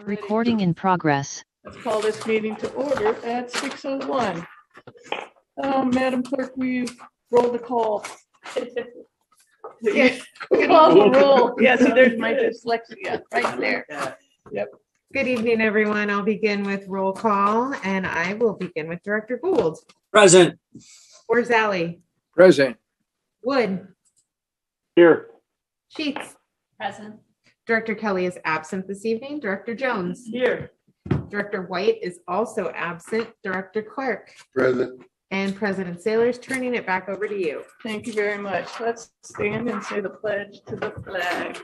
Recording in progress. Let's call this meeting to order at 6:01. Madam Clerk, we roll the call. Yes. Call the roll. Yeah, see, there's my dyslexia right there. Yep. Good evening, everyone. I'll begin with roll call, and I will begin with Director Gould. Present. Orzali. Present. Wood. Here. Sheets. Present. Director Kelly is absent this evening. Director Jones. Here. Director White is also absent. Director Clark. Present. And President Saylor's turning it back over to you. Thank you very much. Let's stand and say the pledge to the flag.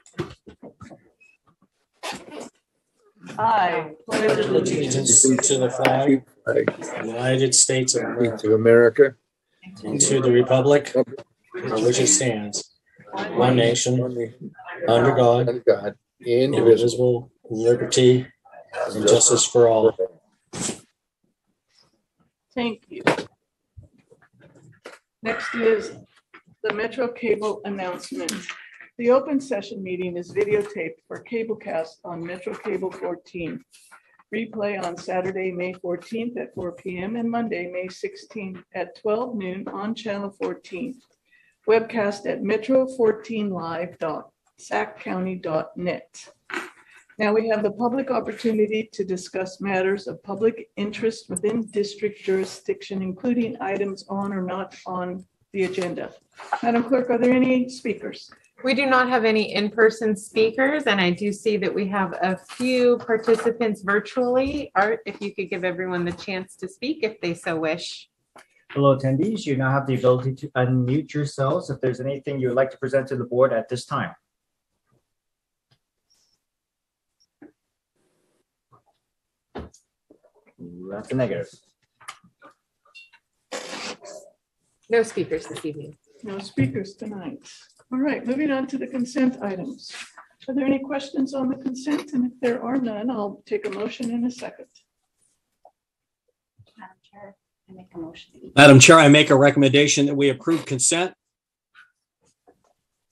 I pledge Allegiance to the flag of the United States of America, To America. and to the republic for which it stands, one nation, under God, Under God. Indivisible. indivisible, liberty, and justice for all. Thank you. Next is the Metro Cable announcement. The open session meeting is videotaped for cablecast on Metro Cable 14. Replay on Saturday, May 14th at 4 p.m. and Monday, May 16th at 12 noon on Channel 14. Webcast at metro14live.saccounty.net. Now we have the public opportunity to discuss matters of public interest within district jurisdiction, including items on or not on the agenda. Madam Clerk, are there any speakers? We do not have any in-person speakers, and I do see that we have a few participants virtually. Art, if you could give everyone the chance to speak if they so wish. Hello, attendees. You now have the ability to unmute yourselves if there's anything you would like to present to the board at this time. That's a negative. No speakers this evening. No speakers tonight. All right, moving on to the consent items. Are there any questions on the consent? And if there are none, I'll take a motion in a second. Madam Chair, I make a motion. Madam Chair, I make a recommendation that we approve consent.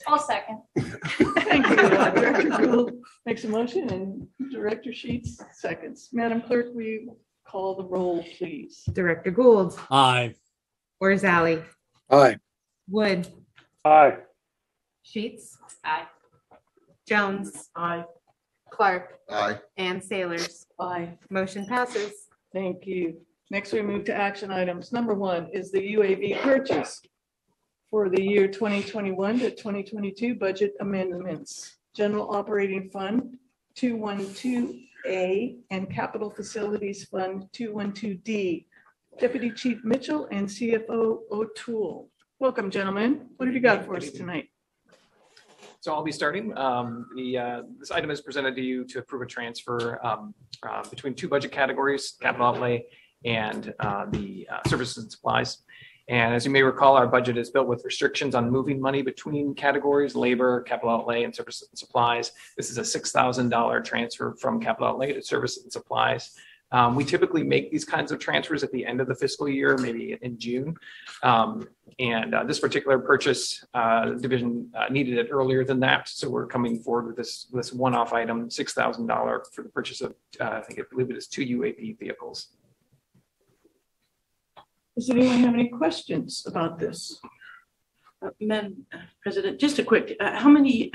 I'll second. Thank you. Director Gould makes a motion and Director Sheets seconds. Madam Clerk, we call the roll, please. Director Gould. Aye. Orzali. Aye. Wood. Aye. Sheets. Aye. Jones. Aye. Clark. Aye. And Sailors. Aye. Motion passes. Thank you. Next, we move to action items. Number one is the UAV purchase for the year 2021 to 2022 budget amendments. General Operating Fund 212A and Capital Facilities Fund 212D. Deputy Chief Mitchell and CFO O'Toole. Welcome, gentlemen. What have you got for us tonight? So I'll be starting. This item is presented to you to approve a transfer between two budget categories, capital outlay and the services and supplies. And as you may recall, our budget is built with restrictions on moving money between categories, labor, capital outlay, and services and supplies. This is a $6,000 transfer from capital outlay to services and supplies. We typically make these kinds of transfers at the end of the fiscal year, maybe in June. This particular purchase division needed it earlier than that. So we're coming forward with this one-off item, $6,000 for the purchase of, I believe it is 2 UAV vehicles. Does anyone have any questions about this? Madam President, just a quick, how many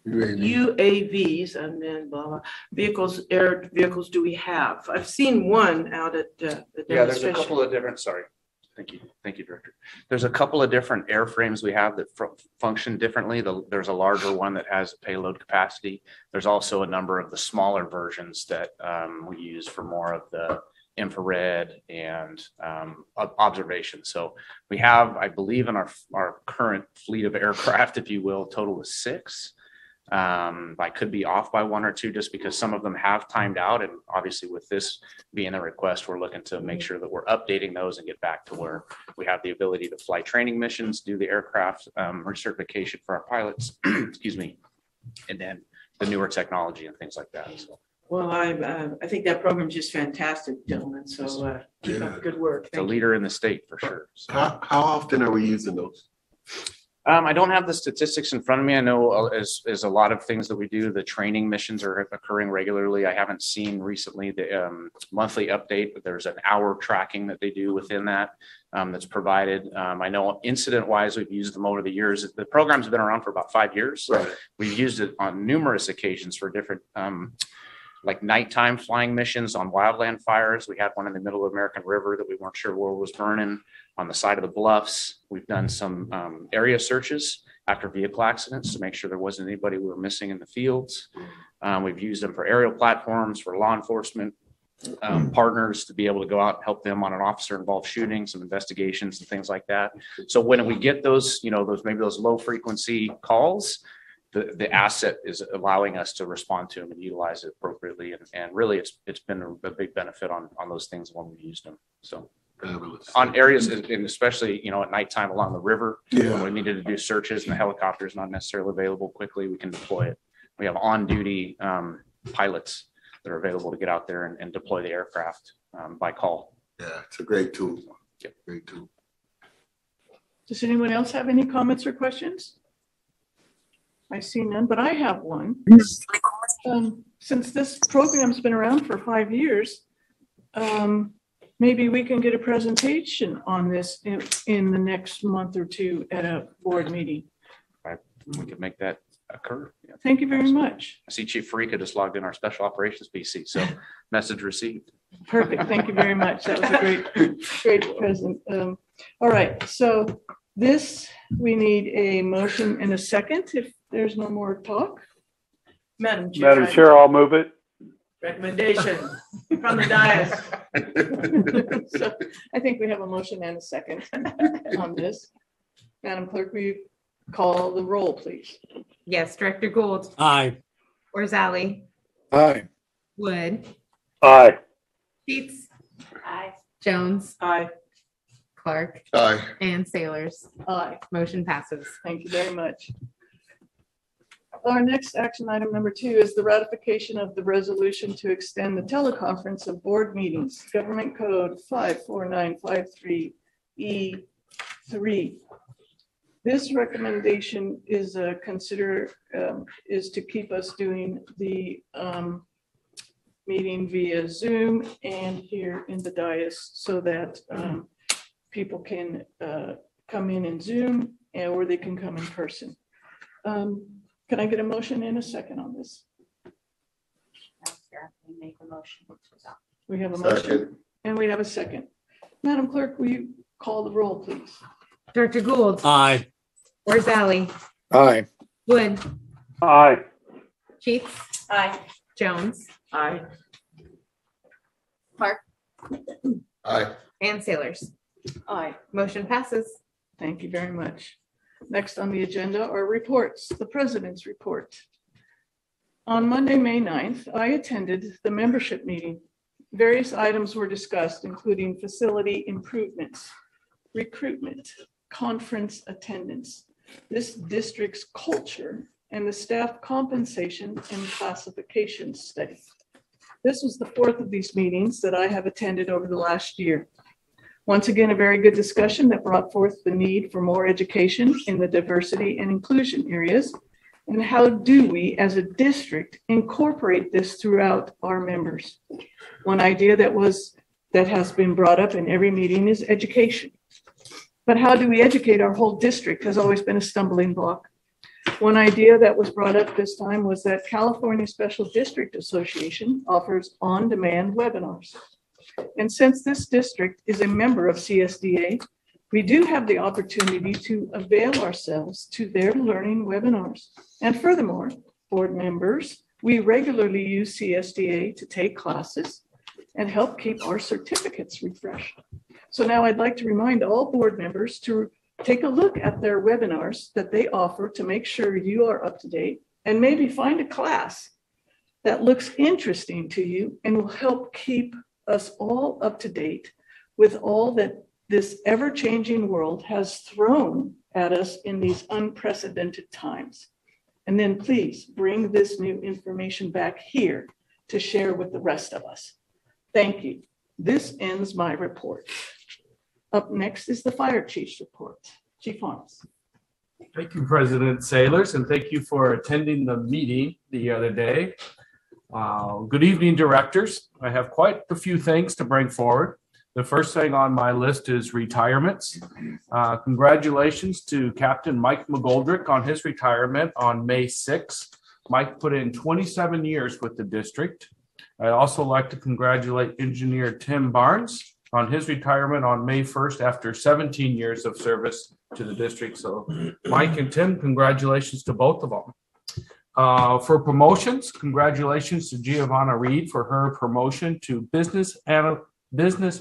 UAVs and then vehicles, air vehicles do we have? I've seen one out at the Yeah, there's a couple of different, sorry. Thank you, Director. There's a couple of different airframes we have that function differently. There's a larger one that has a payload capacity. There's also a number of the smaller versions that we use for more of the infrared and observation. So we have, I believe, in our current fleet of aircraft, if you will, total of 6. I could be off by 1 or 2 just because some of them have timed out. And obviously with this being a request, we're looking to make sure that we're updating those and get back to where we have the ability to fly training missions, do the aircraft recertification for our pilots, excuse me, and then the newer technology and things like that. So. Well, I think that program is just fantastic, gentlemen. So keep up good work. It's a leader in the state for sure. So. How often are we using those? I don't have the statistics in front of me. I know as a lot of things that we do, the training missions are occurring regularly. I haven't seen recently the monthly update, but there's an hour tracking that they do within that that's provided. I know incident wise, we've used them over the years. The program's been around for about 5 years. Right. We've used it on numerous occasions for different like nighttime flying missions on wildland fires. We had one in the middle of American River that we weren't sure where was burning on the side of the bluffs. We've done some area searches after vehicle accidents to make sure there wasn't anybody we were missing in the fields. We've used them for aerial platforms, for law enforcement partners to be able to go out and help them on an officer involved shooting, some investigations and things like that. So when we get those, maybe those low frequency calls, the asset is allowing us to respond to them and utilize it appropriately. And really it's been a big benefit on those things when we've used them. So on areas, and especially, at nighttime along the river, when we needed to do searches and the helicopter is not necessarily available quickly, we can deploy it. We have on-duty pilots that are available to get out there and deploy the aircraft by call. Yeah, it's a great tool. Yep. Great tool. Does anyone else have any comments or questions? I see none, but I have one. Since this program's been around for 5 years, maybe we can get a presentation on this in the next month or two at a board meeting. We can make that occur. Yeah. Thank you very much. I see Chief Farika just logged in our special operations PC, so message received. Perfect. Thank you very much. That was a great present. All right. So this, we need a motion and a second if there's no more talk. Madam Chair. Madam Chair, I'll move it. Recommendation from the dais. So I think we have a motion and a second on this. Madam Clerk, will you call the roll, please? Yes, Director Gould, Aye. Orzali, Aye. Wood, Aye. Sheets, Aye. Jones, Aye. Clark, Aye. and Sailors. Aye. Motion passes. Thank you very much. Our next action item number 2 is the ratification of the resolution to extend the teleconference of board meetings, Government Code 54953E3. This recommendation is is to keep us doing the meeting via Zoom and here in the dais so that people can come in Zoom or they can come in person. Can I get a motion and a second on this? We make a motion. We have a motion Second. and we have a second. Madam Clerk, will you call the roll, please? Director Gould, Aye. Orzali, Aye. Wood, Aye. Sheets, Aye. Jones, Aye. Clark, Aye. and Sailors. Aye. Motion passes. Thank you very much. Next on the agenda are reports, the President's report. On Monday, May 9th, I attended the membership meeting. Various items were discussed, including facility improvements, recruitment, conference attendance, this district's culture, and the staff compensation and classification study. This was the 4th of these meetings that I have attended over the last year. Once again, a very good discussion that brought forth the need for more education in the diversity and inclusion areas. And how do we as a district incorporate this throughout our members? One idea that has been brought up in every meeting is education. But how do we educate our whole district has always been a stumbling block. One idea that was brought up this time was that California Special District Association offers on-demand webinars. And since this district is a member of CSDA, we do have the opportunity to avail ourselves to their learning webinars. And furthermore, board members, we regularly use CSDA to take classes and help keep our certificates refreshed. So now I'd like to remind all board members to take a look at their webinars that they offer to make sure you are up to date and maybe find a class that looks interesting to you and will help keep us all up to date with all that this ever-changing world has thrown at us in these unprecedented times. And then please bring this new information back here to share with the rest of us. Thank you. This ends my report. Up next is the fire chief's report. Chief Harms. Thank you, President Sailors, and thank you for attending the meeting the other day. Good evening, directors. I have quite a few things to bring forward. The first thing on my list is retirements. Congratulations to Captain Mike McGoldrick on his retirement on May 6th. Mike put in 27 years with the district. I'd also like to congratulate Engineer Tim Barnes on his retirement on May 1st after 17 years of service to the district. So Mike and Tim, congratulations to both of them. For promotions, congratulations to Giovanna Reed for her promotion to business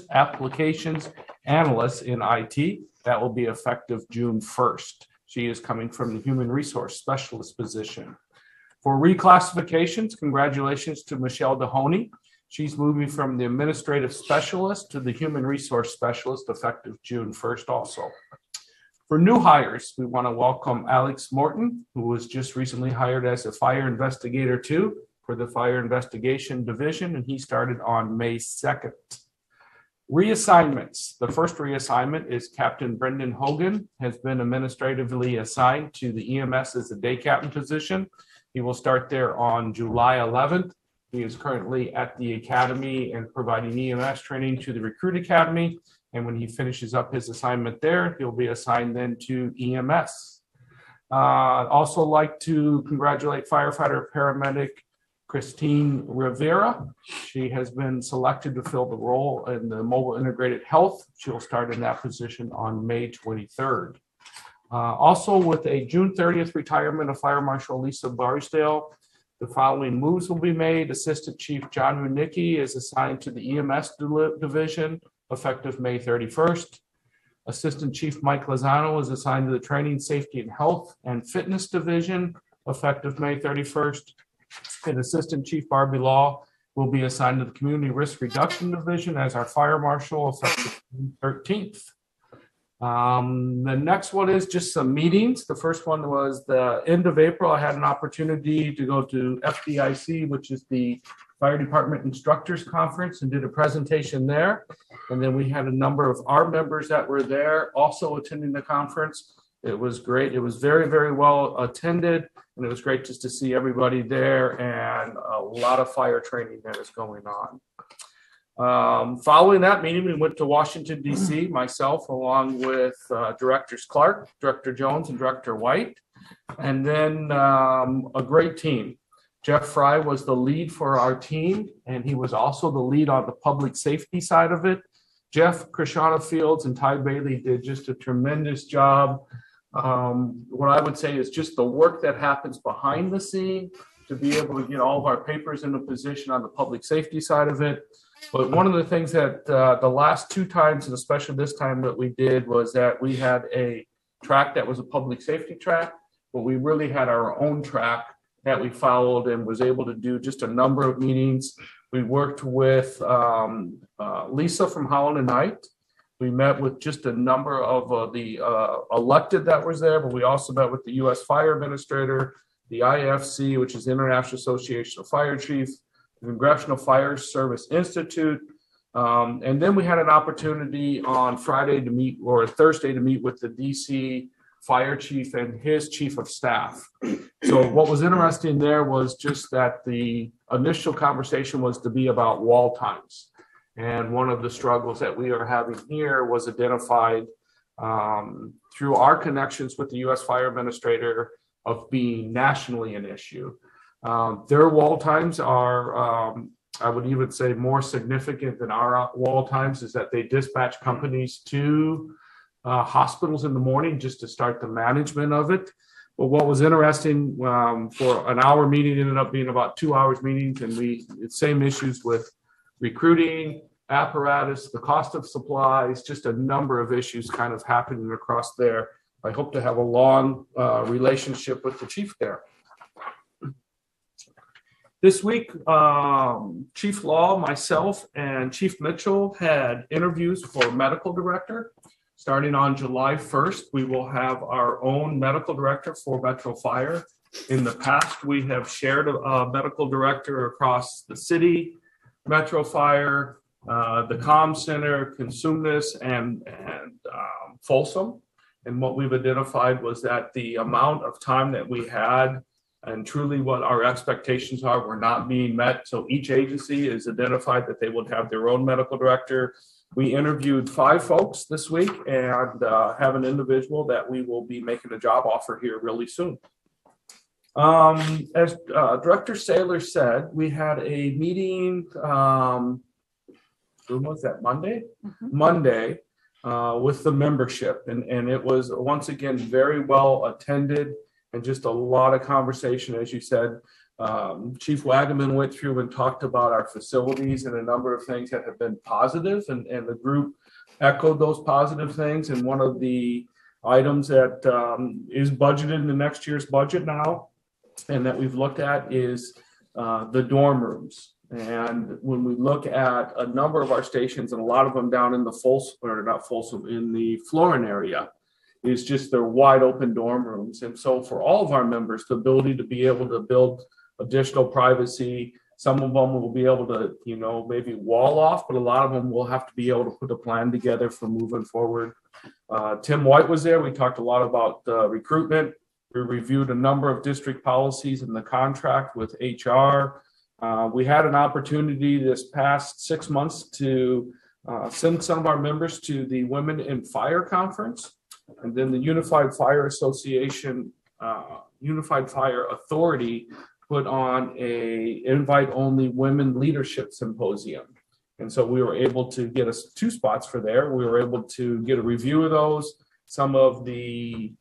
applications analyst in IT. That will be effective June 1st. She is coming from the human resource specialist position. For reclassifications, congratulations to Michelle Dehoney. She's moving from the administrative specialist to the human resource specialist effective June 1st also. For new hires, we want to welcome Alex Morton, who was just recently hired as a fire investigator 2 for the fire investigation division, and he started on May 2nd. Reassignments. The first reassignment is Captain Brendan Hogan has been administratively assigned to the EMS as a day captain position. He will start there on July 11th. He is currently at the academy and providing EMS training to the recruit academy. And when he finishes up his assignment there, he'll be assigned then to EMS. Also like to congratulate firefighter paramedic Christine Rivera. She has been selected to fill the role in the mobile integrated health. She'll start in that position on May 23rd. Also with a June 30th retirement of Fire Marshal Lisa Barsdale, the following moves will be made. Assistant Chief John Runicki is assigned to the EMS division effective May 31st. Assistant Chief Mike Lozano is assigned to the Training, Safety, and Health and Fitness division effective May 31st. And Assistant Chief Barbie Law will be assigned to the Community Risk Reduction division as our Fire Marshal effective June 13th. The next one is just some meetings. The first one was the end of April. I had an opportunity to go to FDIC, which is the Fire Department Instructors Conference, and did a presentation there. And then we had a number of our members that were there also attending the conference. It was great. It was very, very well attended, and it was great just to see everybody there and a lot of fire training that is going on. Following that meeting, we went to Washington, D.C., myself, along with Directors Clark, Director Jones, and Director White, and then a great team. Jeff Fry was the lead for our team, and he was also the lead on the public safety side of it. Jeff, Krishana Fields, and Ty Bailey did just a tremendous job. What I would say is just the work that happens behind the scene to be able to get all of our papers into position on the public safety side of it. But one of the things that the last 2 times, and especially this time that we did, was that we had a track that was a public safety track, but we really had our own track that we followed and was able to do just a number of meetings. We worked with Lisa from Holland and Knight. We met with just a number of the elected that was there, but we also met with the U.S. Fire Administrator, the IFC, which is the International Association of Fire Chiefs, the Congressional Fire Service Institute. And then we had an opportunity on Friday to meet, or Thursday to meet with the DC fire chief and his chief of staff. So what was interesting there was just that the initial conversation was to be about wall times. And one of the struggles that we are having here was identified through our connections with the U.S. Fire Administrator of being nationally an issue. Their wall times are, I would even say, more significant than our wall times, is that they dispatch companies to hospitals in the morning just to start the management of it. But what was interesting, for an hour meeting ended up being about 2 hours meetings, and same issues with recruiting, apparatus, the cost of supplies, just a number of issues kind of happening across there. I hope to have a long relationship with the chief there. This week, Chief Law, myself, and Chief Mitchell had interviews for medical director. Starting on July 1st, we will have our own medical director for Metro Fire. In the past, we have shared a medical director across the city, Metro Fire, the Comm Center, Consumnes, and Folsom. And what we've identified was that the amount of time that we had and truly what our expectations are were not being met. So each agency is identified that they would have their own medical director. We interviewed 5 folks this week and have an individual that we will be making a job offer here really soon. As Director Saylor said, we had a meeting, when was that, Monday? Monday with the membership. And it was once again very well attended and just a lot of conversation, as you said. Chief Wagaman went through and talked about our facilities and a number of things that have been positive, and the group echoed those positive things. And one of the items that is budgeted in the next year's budget now and that we've looked at is the dorm rooms. And when we look at a number of our stations, and a lot of them down in the in the Florin area, is just their wide open dorm rooms. And so for all of our members, the ability to be able to build additional privacy, some of them will be able to, maybe wall off, but a lot of them will have to be able to put a plan together for moving forward. Tim White was there. We talked a lot about recruitment. We reviewed a number of district policies in the contract with HR. We had an opportunity this past 6 months to send some of our members to the Women in Fire Conference, and then the Unified Fire Association, Unified Fire Authority put on a invite-only women leadership symposium. And so we were able to get us 2 spots for there. We were able to get a review of those, some of the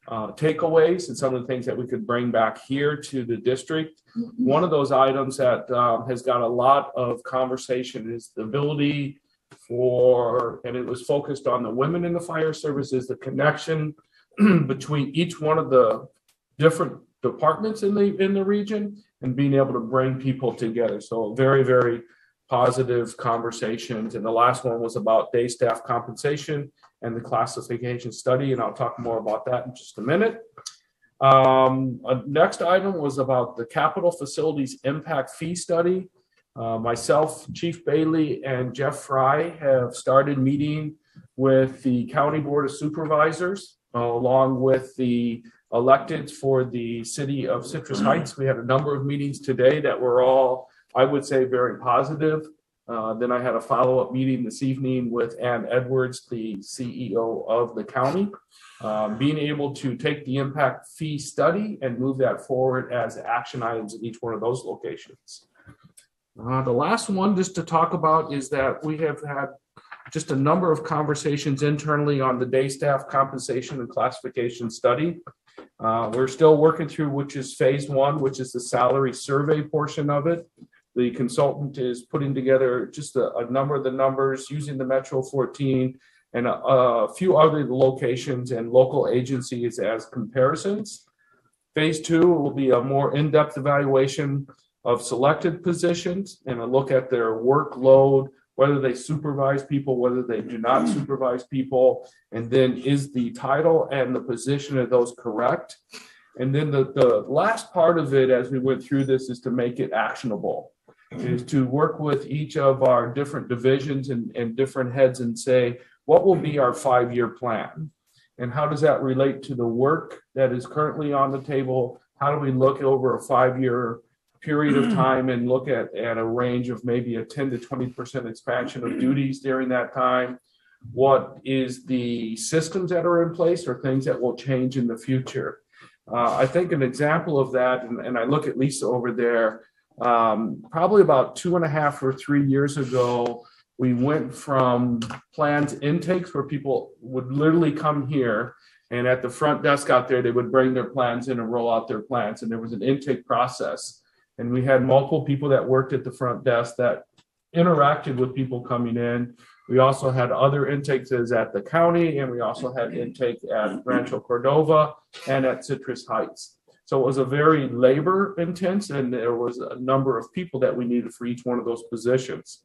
takeaways and some of the things that we could bring back here to the district. One of those items that has got a lot of conversation is the ability and it was focused on the women in the fire services, the connection between each one of the different departments in the region and being able to bring people together. So very, very positive conversations. And the last one was about day staff compensation and the classification study. And I'll talk more about that in just a minute. Next item was about the capital facilities impact fee study. Myself, Chief Bailey, and Jeff Fry have started meeting with the County Board of Supervisors, along with the electeds for the city of Citrus Heights. We had a number of meetings today that were all, I would say, very positive. Then I had a follow-up meeting this evening with Ann Edwards, the CEO of the county, being able to take the impact fee study and move that forward as action items in each one of those locations. The last one just to talk about is that we have had just a number of conversations internally on the day staff compensation and classification study. We're still working through, which is phase 1, which is the salary survey portion of it. The consultant is putting together just a number of the numbers using the Metro 14 and a few other locations and local agencies as comparisons. Phase 2 will be a more in-depth evaluation of selected positions and a look at their workload, whether they supervise people, whether they do not supervise people, and then is the title and the position of those correct? And then the last part of it, as we went through this, is to make it actionable, is to work with each of our different divisions and different heads and say, what will be our 5-year plan? And how does that relate to the work that is currently on the table? How do we look over a 5-year period of time and look at a range of maybe a 10 to 20% expansion of duties during that time? What is the systems that are in place or things that will change in the future? I think an example of that, and I look at Lisa over there, probably about 2.5 or 3 years ago, we went from plans intakes where people would literally come here and at the front desk out there, they would bring their plans in and roll out their plans. And there was an intake process. And we had multiple people that worked at the front desk that interacted with people coming in. We also had other intakes at the county, and we also had intake at Rancho Cordova and at Citrus Heights. So it was a very labor intense, and there was a number of people that we needed for each one of those positions.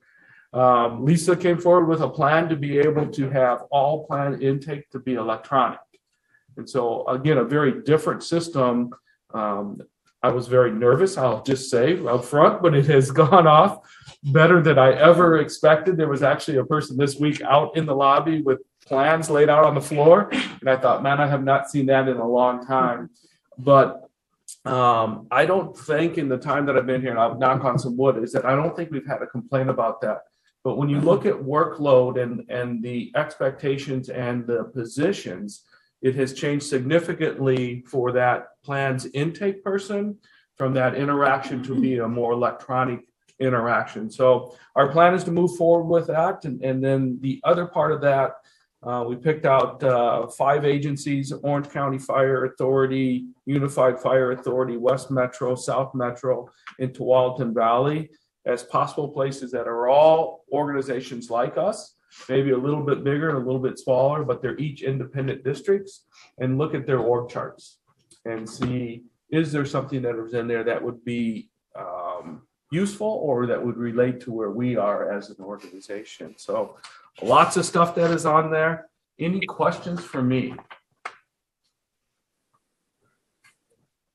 Lisa came forward with a plan to be able to have all plan intake to be electronic. And so again, a very different system. I was very nervous, I'll just say up front, but it has gone off better than I ever expected. There was actually a person this week out in the lobby with plans laid out on the floor. And I thought, man, I have not seen that in a long time. But I don't think in the time that I've been here, and I'll knock on some wood, is that I don't think we've had a complaint about that. But when you look at workload and the expectations and the positions, it has changed significantly for that plans intake person from that interaction to be a more electronic interaction. So our plan is to move forward with that. And then the other part of that, we picked out 5 agencies: Orange County Fire Authority, Unified Fire Authority, West Metro, South Metro, and Tualatin Valley as possible places that are all organizations like us, maybe a little bit bigger and a little bit smaller, but they're each independent districts, and look at their org charts and see, is there something that is in there that would be useful or that would relate to where we are as an organization. So lots of stuff that is on there. Any questions for me?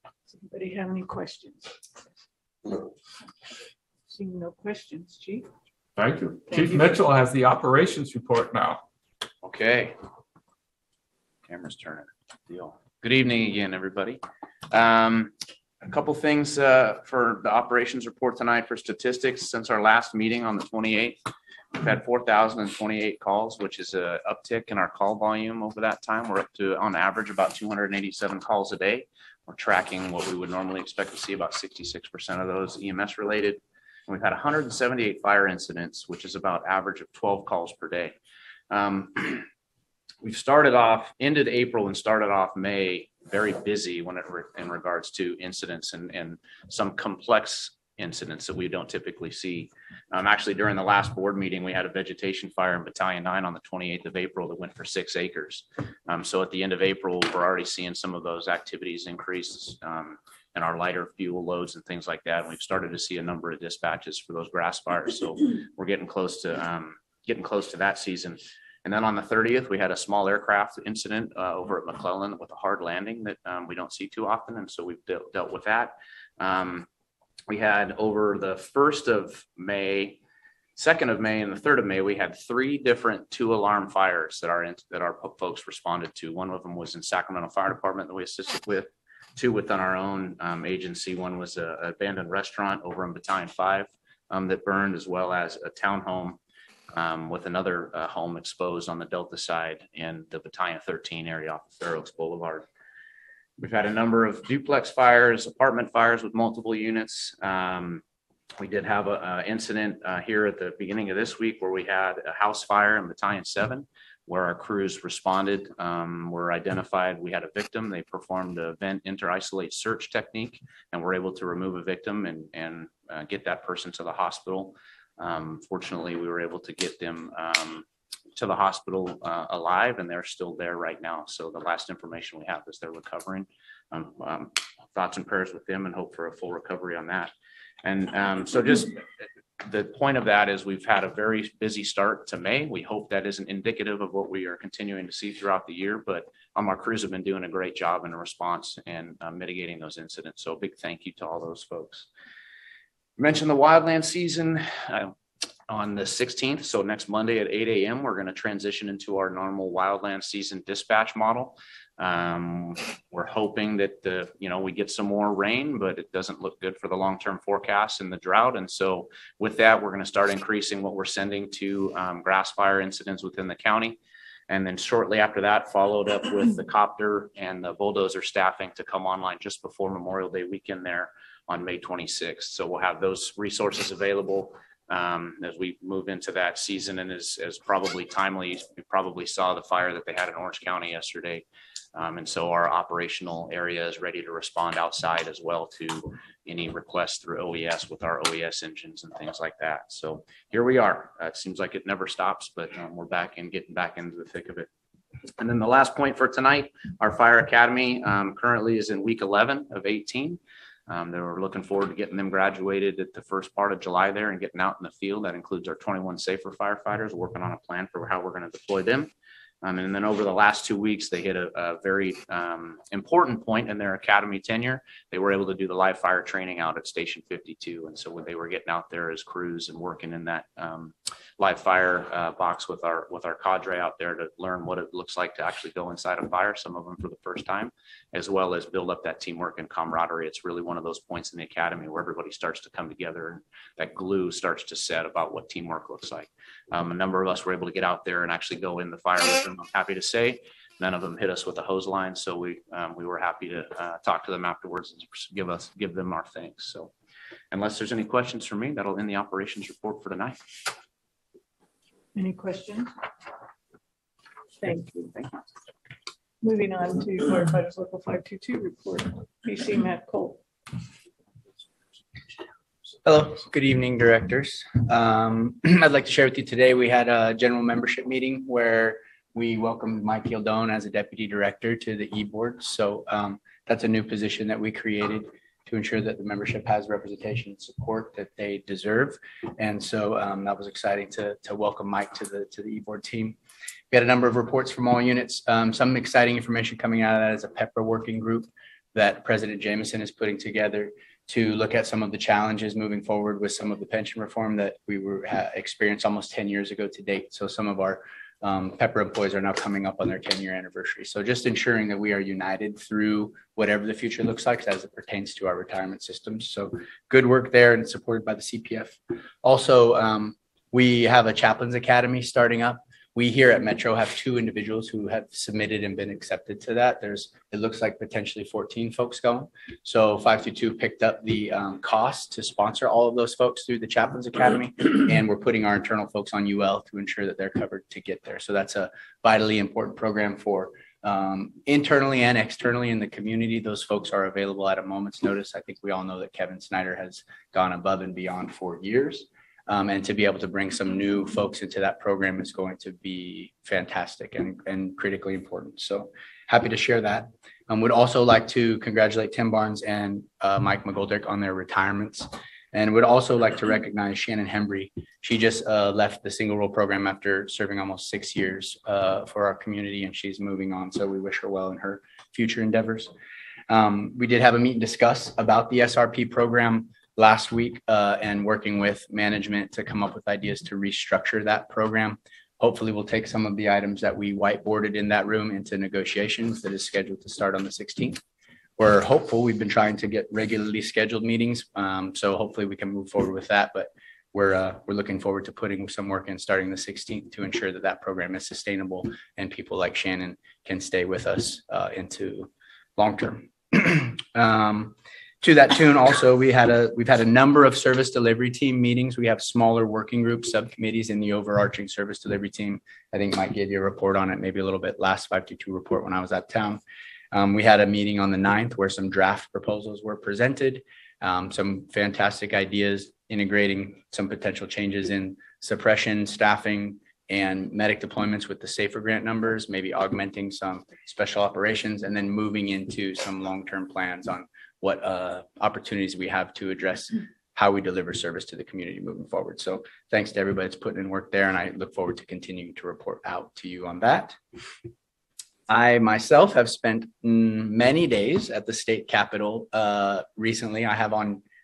Does anybody have any questions? Seeing no questions, Chief. Thank you. Thank Chief you. Mitchell has the operations report now. Okay. Camera's turning. Deal. Good evening again, everybody. A couple things for the operations report tonight for statistics. Since our last meeting on the 28th, we've had 4,028 calls, which is an uptick in our call volume over that time. We're up to, on average, about 287 calls a day. We're tracking what we would normally expect to see, about 66% of those EMS related. And we've had 178 fire incidents, which is about average of 12 calls per day. We've started off, ended April and started off May very busy when in regards to incidents and some complex incidents that we don't typically see. Actually, during the last board meeting, we had a vegetation fire in Battalion 9 on the 28th of April that went for 6 acres. So at the end of April, we're already seeing some of those activities increase and our lighter fuel loads and things like that. And we've started to see a number of dispatches for those grass fires. So we're getting close to that season. And then on the 30th, we had a small aircraft incident over at McClellan with a hard landing that we don't see too often. And so we've dealt with that. We had over the 1st of May, 2nd of May, and the 3rd of May, we had 3 different 2-alarm fires that our folks responded to. One of them was in Sacramento Fire Department that we assisted with, 2 within our own agency. One was an abandoned restaurant over in Battalion 5 that burned, as well as a townhome with another home exposed on the Delta side in the Battalion 13 area off of Fair Oaks Boulevard. We've had a number of duplex fires, apartment fires with multiple units. We did have an incident here at the beginning of this week where we had a house fire in Battalion 7 where our crews responded, were identified. We had a victim. They performed a vent inter-isolate search technique and were able to remove a victim and get that person to the hospital. Fortunately, we were able to get them to the hospital alive, and they're still there right now. So the last information we have is they're recovering. Thoughts and prayers with them and hope for a full recovery on that. And so just the point of that is we've had a very busy start to May. We hope that isn't indicative of what we are continuing to see throughout the year, but our crews have been doing a great job in response and mitigating those incidents. So a big thank you to all those folks. I mentioned the wildland season on the 16th. So next Monday at 8 a.m., we're going to transition into our normal wildland season dispatch model. We're hoping that we get some more rain, but it doesn't look good for the long-term forecast and the drought. And so with that, we're going to start increasing what we're sending to grass fire incidents within the county. And then shortly after that, followed up with the copter and the bulldozer staffing to come online just before Memorial Day weekend there on May 26th. So we'll have those resources available as we move into that season. And as probably timely, you probably saw the fire that they had in Orange County yesterday. And so our operational area is ready to respond outside as well to any requests through OES with our OES engines and things like that. So here we are. It seems like it never stops, but we're getting back into the thick of it. And then the last point for tonight, our fire academy currently is in week 11 of 18. We're looking forward to getting them graduated at the first part of July there and getting out in the field. That includes our 21 safer firefighters, working on a plan for how we're going to deploy them. And then over the last 2 weeks, they hit a very important point in their academy tenure. They were able to do the live fire training out at Station 52. And so when they were getting out there as crews and working in that live fire box with our cadre out there to learn what it looks like to actually go inside a fire, some of them for the first time, as well as build up that teamwork and camaraderie. It's really one of those points in the academy where everybody starts to come together and that glue starts to set about what teamwork looks like. A number of us were able to get out there and actually go in the fire with them. I'm happy to say none of them hit us with a hose line. So we were happy to talk to them afterwards and give them our thanks. So unless there's any questions for me, that'll end the operations report for tonight. Any questions? Thank you. Moving on to firefighters local 522 report. PC Matt Cole. Hello, good evening, directors. I'd like to share with you today, we had a general membership meeting where we welcomed Mike Gildone as a deputy director to the e-board. So that's a new position that we created to ensure that the membership has representation and support that they deserve. And so that was exciting to welcome Mike to the e-board team. We had a number of reports from all units. Some exciting information coming out of that is a PEPRA working group that President Jameson is putting together to look at some of the challenges moving forward with some of the pension reform that we experienced almost 10 years ago to date. So some of our PEPRA employees are now coming up on their 10-year anniversary. So just ensuring that we are united through whatever the future looks like as it pertains to our retirement systems. So good work there and supported by the CPF. Also, we have a chaplains academy starting up. We here at Metro have 2 individuals who have submitted and been accepted to that. It looks like potentially 14 folks going. So 522 picked up the cost to sponsor all of those folks through the Chaplains Academy. And we're putting our internal folks on UL to ensure that they're covered to get there. So that's a vitally important program for internally and externally in the community. Those folks are available at a moment's notice. I think we all know that Kevin Snyder has gone above and beyond for years. And to be able to bring some new folks into that program is going to be fantastic and critically important. So happy to share that. Would also like to congratulate Tim Barnes and Mike McGoldrick on their retirements. And would also like to recognize Shannon Hembry. She just left the single role program after serving almost 6 years for our community, and she's moving on. So we wish her well in her future endeavors. We did have a meet and discuss about the SRP program last week and working with management to come up with ideas to restructure that program. Hopefully we'll take some of the items that we whiteboarded in that room into negotiations that is scheduled to start on the 16th. We're hopeful. We've been trying to get regularly scheduled meetings. So hopefully we can move forward with that, but we're looking forward to putting some work in starting the 16th to ensure that that program is sustainable and people like Shannon can stay with us into long term. To that tune, also, we've had a number of service delivery team meetings. We have smaller working groups, subcommittees in the overarching service delivery team. I think Mike gave you a report on it, maybe a little bit last 522 report when I was out of town. We had a meeting on the 9th where some draft proposals were presented, some fantastic ideas integrating some potential changes in suppression, staffing, and medic deployments with the SAFER grant numbers, maybe augmenting some special operations, and then moving into some long-term plans on what opportunities we have to address how we deliver service to the community moving forward. So thanks to everybody that's putting in work there, and I look forward to continuing to report out to you on that. I myself have spent many days at the state capitol recently. I have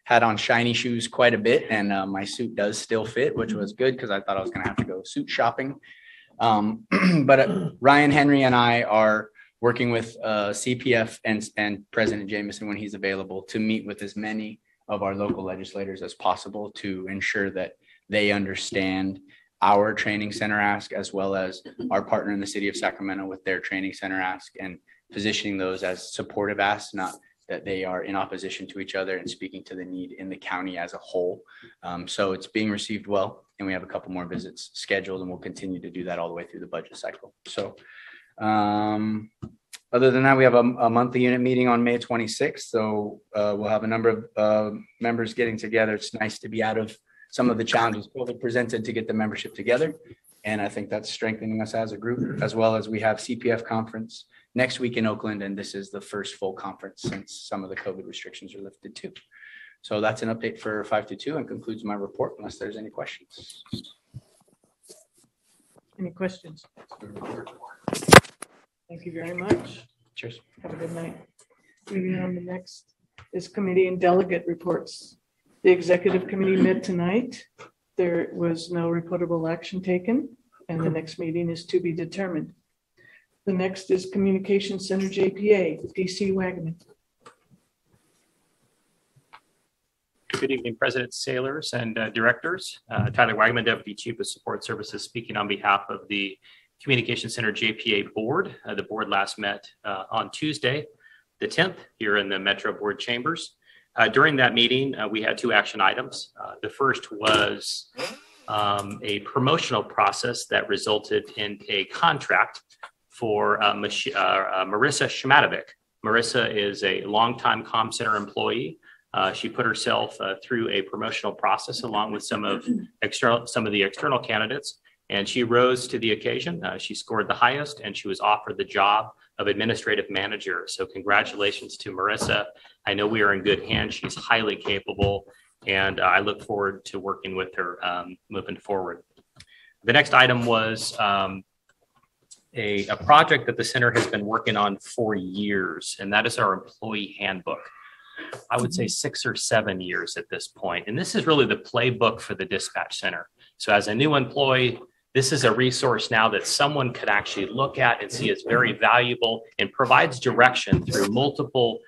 had on shiny shoes quite a bit, and my suit does still fit, which was good because I thought I was going to have to go suit shopping. But Ryan Henry and I are working with CPF and President Jameson when he's available to meet with as many of our local legislators as possible to ensure that they understand our training center ask, as well as our partner in the city of Sacramento with their training center ask, and positioning those as supportive asks, not that they are in opposition to each other, and speaking to the need in the county as a whole. So it's being received well, and we have a couple more visits scheduled, and we'll continue to do that all the way through the budget cycle. So other than that, we have a monthly unit meeting on May 26th. So we'll have a number of members getting together. It's nice to be out of some of the challenges COVID presented to get the membership together. And I think that's strengthening us as a group, as well as we have CPF conference next week in Oakland. And this is the first full conference since some of the COVID restrictions are lifted too. So that's an update for 522 and concludes my report unless there's any questions. Any questions? Thank you very much. Cheers. Have a good night. Moving on, the next is committee and delegate reports. The executive committee met tonight. There was no reportable action taken, and the next meeting is to be determined. The next is Communication Center JPA, DC Wagman. Good evening, President Sailors and directors. Tyler Wagman, Deputy Chief of Support Services, speaking on behalf of the Communication Center JPA Board. The board last met on Tuesday, the 10th, here in the Metro Board chambers. During that meeting, we had two action items. The first was a promotional process that resulted in a contract for Marissa Shmatovic. Marissa is a longtime comm center employee. She put herself through a promotional process along with some of the external candidates, and she rose to the occasion. She scored the highest, and she was offered the job of administrative manager. So congratulations to Marissa. I know we are in good hands. She's highly capable, and I look forward to working with her moving forward. The next item was a project that the center has been working on for years, and that is our employee handbook. I would say 6 or 7 years at this point. And this is really the playbook for the dispatch center. So as a new employee, this is a resource now that someone could actually look at and see as very valuable and provides direction through multiple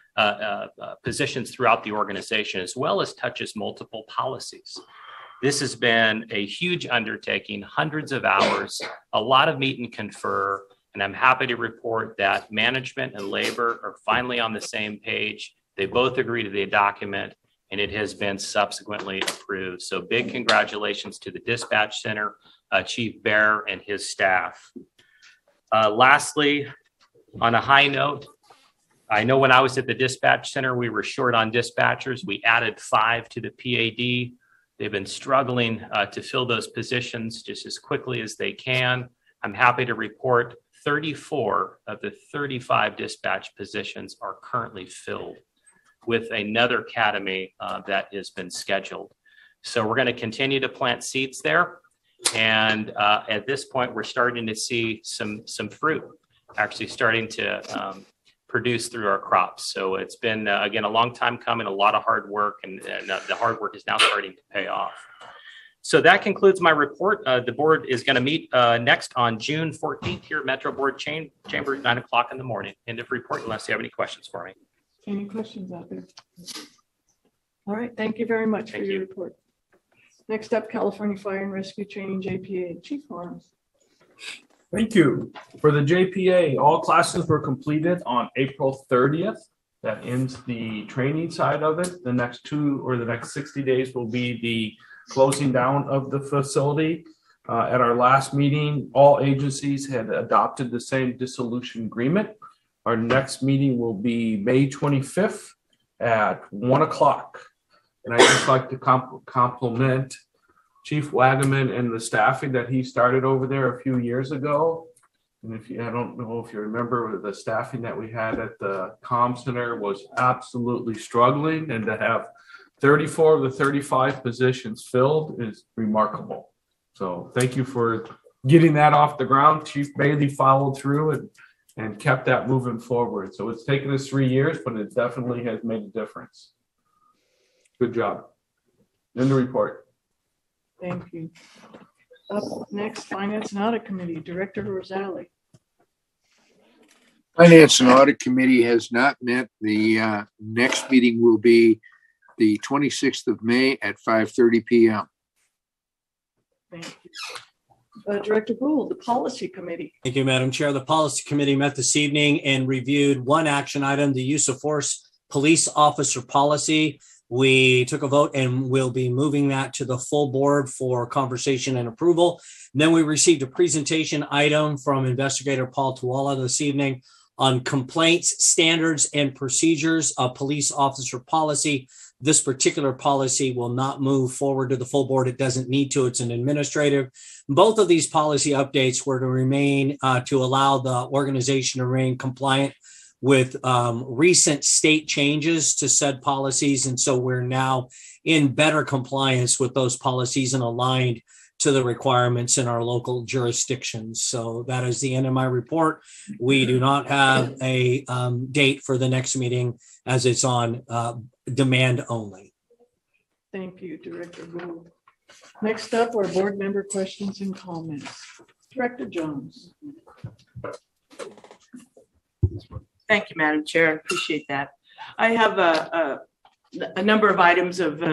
positions throughout the organization, as well as touches multiple policies. This has been a huge undertaking, hundreds of hours, a lot of meet and confer, and I'm happy to report that management and labor are finally on the same page. They both agree to the document, and it has been subsequently approved. So big congratulations to the dispatch center, Chief Bear and his staff. Lastly, on a high note, I know when I was at the dispatch center, we were short on dispatchers. We added 5 to the PAD. They've been struggling to fill those positions just as quickly as they can. I'm happy to report 34 of the 35 dispatch positions are currently filled, with another academy that has been scheduled. So we're going to continue to plant seeds there. And at this point, we're starting to see some fruit actually starting to produce through our crops. So it's been, again, a long time coming, a lot of hard work, and the hard work is now starting to pay off. So that concludes my report. The board is going to meet next on June 14th here at Metro Board Chamber at 9 o'clock in the morning. End of report unless you have any questions for me. Any questions out there? All right, thank you very much for your report. Next up, California Fire and Rescue Training JPA, Chief Lawrence. Thank you. For the JPA, all classes were completed on April 30th. That ends the training side of it. The next 60 days will be the closing down of the facility. At our last meeting, all agencies had adopted the same dissolution agreement. Our next meeting will be May 25th at 1 o'clock. And I'd just like to compliment Chief Wagaman and the staffing that he started over there a few years ago. And I don't know if you remember, the staffing that we had at the comm center was absolutely struggling, and to have 34 of the 35 positions filled is remarkable. So thank you for getting that off the ground. Chief Bailey followed through and kept that moving forward. So it's taken us 3 years, but it definitely has made a difference. Good job. End the report. Thank you. Up next, Finance and Audit Committee, Director Rosali. Finance and Audit Committee has not met. The next meeting will be the 26th of May at 5:30 p.m. Thank you. Director Gould, the Policy Committee. Thank you, Madam Chair. The Policy Committee met this evening and reviewed one action item, the use of force police officer policy. We took a vote and will be moving that to the full board for conversation and approval. And then we received a presentation item from Investigator Paul Tuala this evening on complaints, standards, and procedures of police officer policy. This particular policy will not move forward to the full board. It doesn't need to. It's an administrative. Both of these policy updates were to remain to allow the organization to remain compliant with recent state changes to said policies. And so we're now in better compliance with those policies and aligned to the requirements in our local jurisdictions. So that is the end of my report. We do not have a date for the next meeting as it's on demand only. Thank you, Director Gould. Next up are board member questions and comments. Director Jones. Thank you, Madam Chair. I appreciate that. I have a number of items of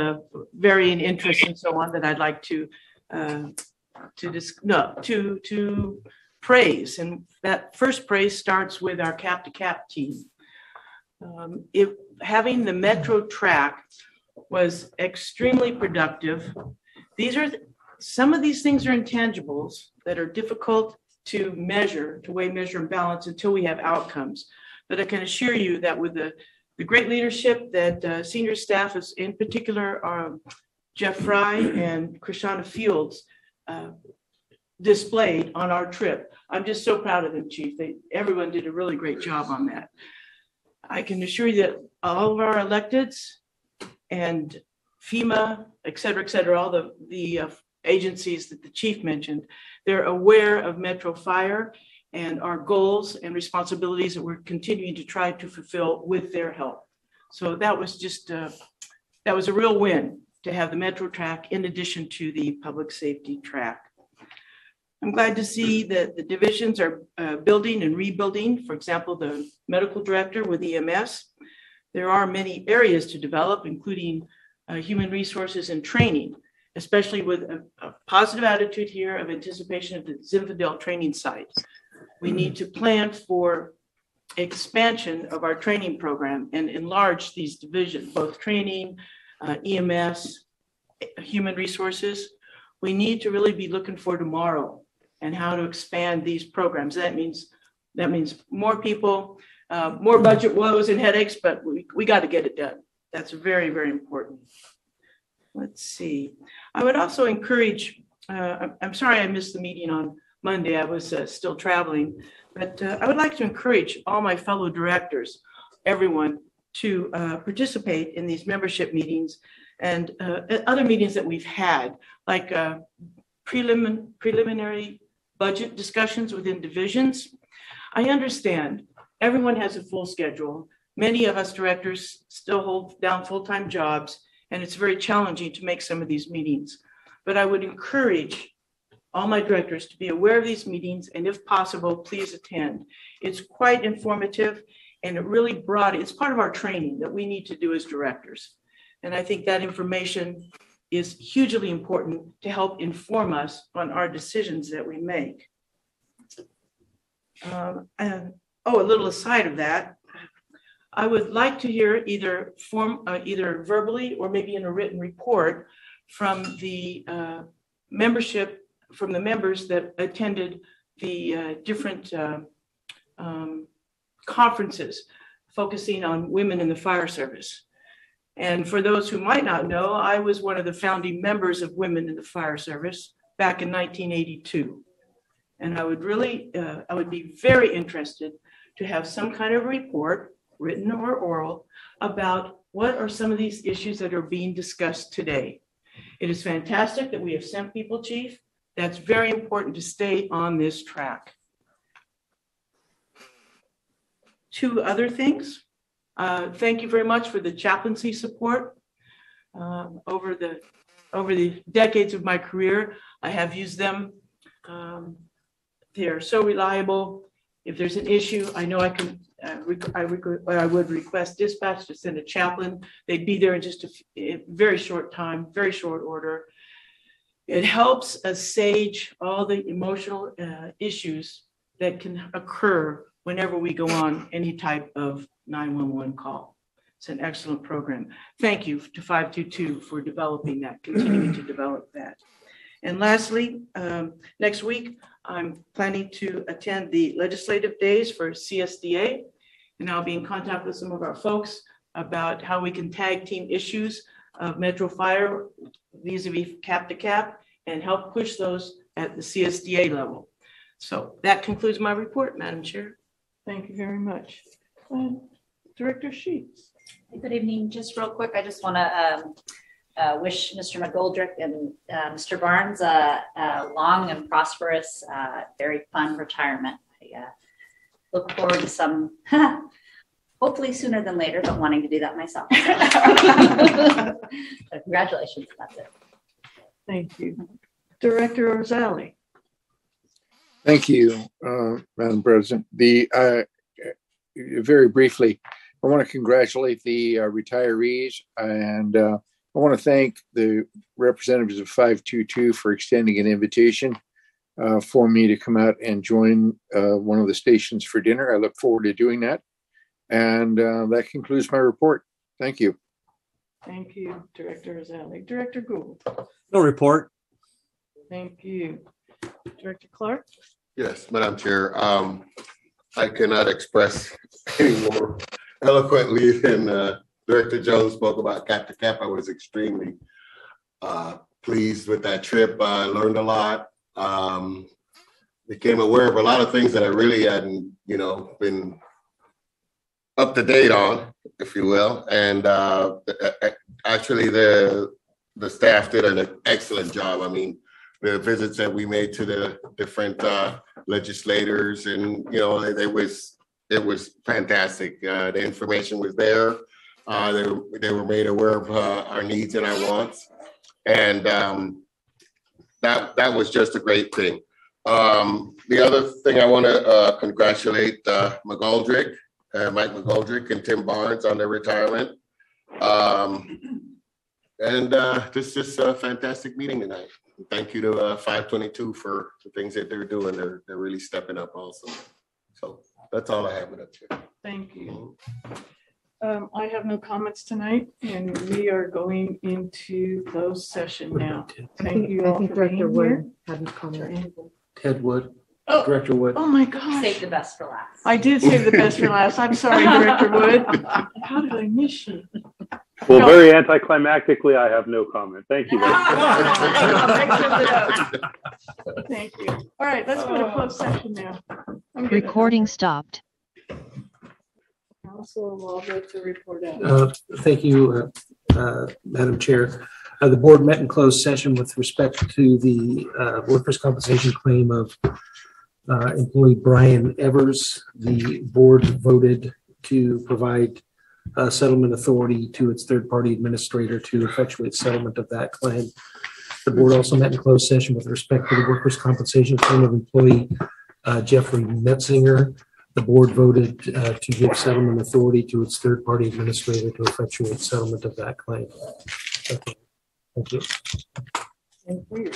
varying interest and so on that I'd like to praise. And that first praise starts with our Cap to Cap team. Having the Metro track was extremely productive. Some of these things are intangibles that are difficult to measure, to weigh, measure, and balance until we have outcomes. But I can assure you that with the great leadership that senior staff, is in particular Jeff Fry and Krishana Fields, displayed on our trip. I'm just so proud of them, Chief. Everyone did a really great job on that. I can assure you that all of our electeds and FEMA, et cetera, all the agencies that the Chief mentioned, they're aware of Metro Fire and our goals and responsibilities that we're continuing to try to fulfill with their help. So that was just, that was a real win to have the Metro track in addition to the public safety track. I'm glad to see that the divisions are building and rebuilding. For example, the medical director with EMS. There are many areas to develop, including human resources and training, especially with a positive attitude here of anticipation of the Zinfandel training site. We need to plan for expansion of our training program and enlarge these divisions, both training, EMS, human resources. We need to really be looking for tomorrow and how to expand these programs. That means more people, more budget woes and headaches, but we got to get it done. That's very, very important. Let's see. I would also encourage, I'm sorry I missed the meeting on Monday. I was still traveling, but I would like to encourage all my fellow directors, everyone, to participate in these membership meetings and other meetings that we've had, like preliminary budget discussions within divisions. I understand everyone has a full schedule. Many of us directors still hold down full-time jobs, and it's very challenging to make some of these meetings. But I would encourage all my directors to be aware of these meetings, and if possible, please attend. It's quite informative, and it's part of our training that we need to do as directors. And I think that information is hugely important to help inform us on our decisions that we make. A little aside of that, I would like to hear either verbally or maybe in a written report from the membership, from the members that attended the different conferences focusing on women in the fire service. And for those who might not know, I was one of the founding members of Women in the Fire Service back in 1982. And I would be very interested to have some kind of report, written or oral, about what are some of these issues that are being discussed today. It is fantastic that we have sent people, Chief. That's very important to stay on this track. Two other things. Thank you very much for the chaplaincy support. Over the decades of my career, I have used them. They're so reliable. If there's an issue, I know I would request dispatch to send a chaplain. They'd be there in just a very short time, very short order. It helps us sage all the emotional issues that can occur whenever we go on any type of 911 call. It's an excellent program. Thank you to 522 for developing that, continuing to develop that. And lastly, next week, I'm planning to attend the legislative days for CSDA, and I'll be in contact with some of our folks about how we can tag team issues of Metro Fire vis-a-vis cap to cap and help push those at the CSDA level. So that concludes my report, Madam Chair. Thank you very much. Director Sheets. Good evening. Just real quick, I just want to wish Mr. McGoldrick and Mr. Barnes a long and prosperous, very fun retirement. I look forward to some, hopefully sooner than later, but wanting to do that myself. So congratulations. That's it. Thank you. Director Rosali. Thank you, Madam President. Very briefly, I want to congratulate the retirees, and I want to thank the representatives of 522 for extending an invitation for me to come out and join one of the stations for dinner. I look forward to doing that. And that concludes my report. Thank you. Thank you, Director Rosali. Director Gould. No report. Thank you. Director Clark. Yes, Madam Chair. I cannot express any more eloquently than Director Jones spoke about cap to cap. I was extremely pleased with that trip. I learned a lot. Became aware of a lot of things that I really hadn't, been up to date on, if you will. And actually, the staff did an excellent job. I mean, the visits that we made to the different legislators, and it was fantastic. The information was there. They were made aware of our needs and our wants, and that was just a great thing. The other thing I want to congratulate Mike McGoldrick and Tim Barnes on their retirement. And this is a fantastic meeting tonight. Thank you to 522 for the things that they're doing. They're really stepping up also. So that's all I have with that. Thank you. I have no comments tonight, and we are going into closed session now. Thank you all for being here. Ted Wood, Oh. Director Wood. Oh my gosh. Save the best for last. I did save the best for last. I'm sorry, Director Wood. How did I miss you? Well, very anticlimactically, I have no comment. Thank you. Thank you. All right, let's go to closed session now. Recording stopped. Council Waldo to report out. Thank you, Madam Chair. The board met in closed session with respect to the workers' compensation claim of employee Brian Evers. The board voted to provide settlement authority to its third-party administrator to effectuate settlement of that claim. The board also met in closed session with respect to the workers' compensation claim of employee Jeffrey Metzinger. The board voted to give settlement authority to its third-party administrator to effectuate settlement of that claim. Okay. Thank you. Thank you.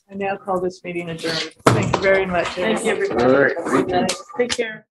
I now call this meeting adjourned. Thank you very much. Thank you, everybody. All right. Take care.